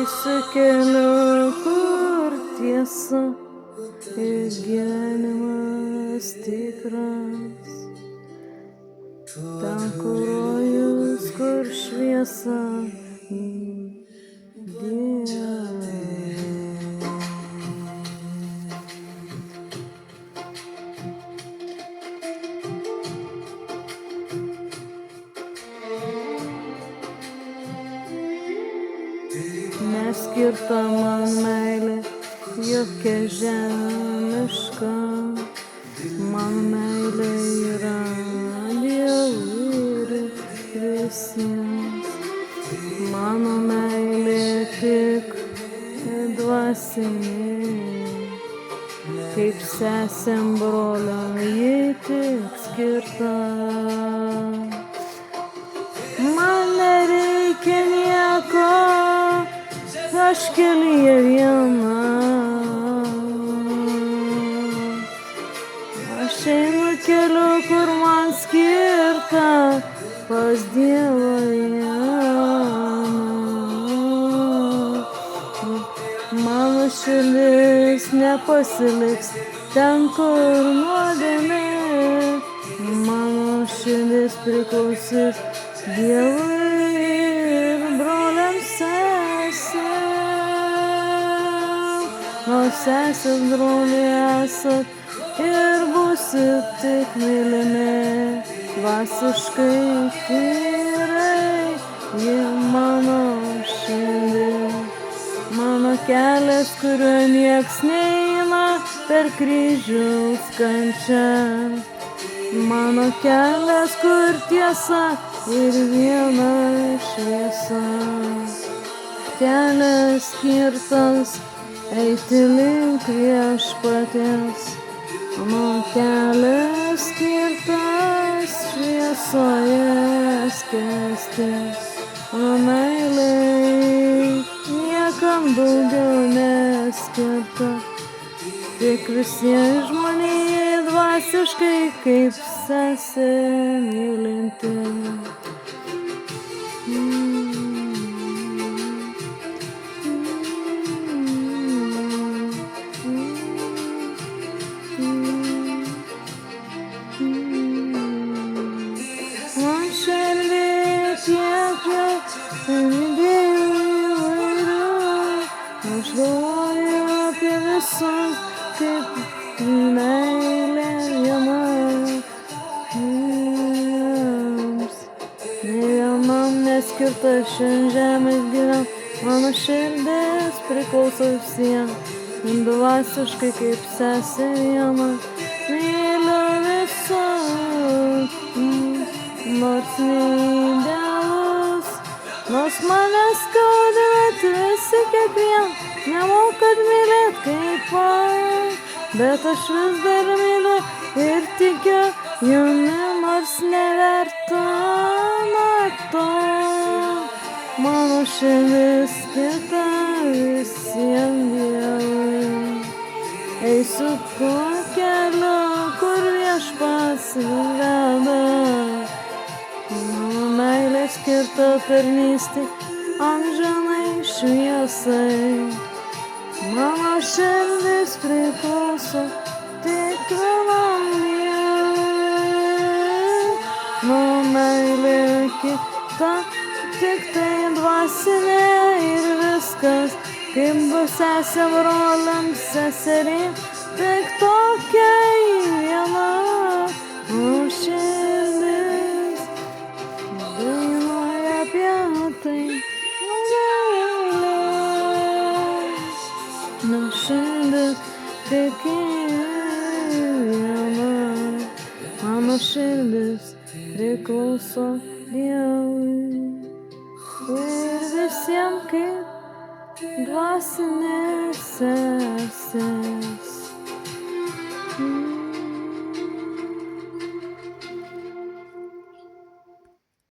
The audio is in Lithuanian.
eisiu keliu, kur tiesa ir gyvenimas tikras. Ten, kur rojus, kur šviesa Dieve. Neskirta man meilė, jokia žemiška. Man meilė yra Dievui ir visiems. Mano meilė tik dvasinė. Kaip sesėm broliam ji tik skirta. Man nereikia nieko, aš kelyje viena. Aš einu keliu, kur man skirta, pas Dievą vieną. Mano širdis nepasiliks ten, kur nuodėmė. Mano širdis priklausys Dievui ir broliams sesėm. O sesės broliai esat ir būsit tik mylimi, dvasiškai tyrai. Jie mano širdis, mano kelias, kuriuo nieks neina per kryžiaus kančią. Mano kelias, kur tiesa ir viena šviesa. Kelias skirtas eiti link viešpaties. Mano kelias skirtas šviesoje skęsti. Mano meilė niekam daugiau neskirta. Tik visiems žmonijai dvasiškai kaip sesė mylinti. Man širdį tiek jau idėjų įvairių. Aš galvoju apie visus, kaip meilė viena jiems. Nei vienam neskirta šiandien žemės gyvent. Mano širdis priklauso visiems. Dvasiškai kaip sesė viena. Myliu visus, nors neidealus. Nors mane skauda, bet visi kiekvien nemokat mylėt kaip aš. Bet aš vis dar myliu ir tikiu jumi, nors neverta to. Mano širdis skirta visiems Dievui. Eisiu tuo keliu, kur viešpats veda. Mano meilė skirta tarnystei amžinai šviesai. Mano širdis priklauso tik vienam Dievui. Mano meilė kita, tik tai dvasinė ir viskas. Kaip sesė broliams seserim, tik tokia viena. Mano širdis dainuoja apie tai. Mano širdis tik viena. Mano širdis priklauso Dievui. Ir visiems kaip dvasinės sesės.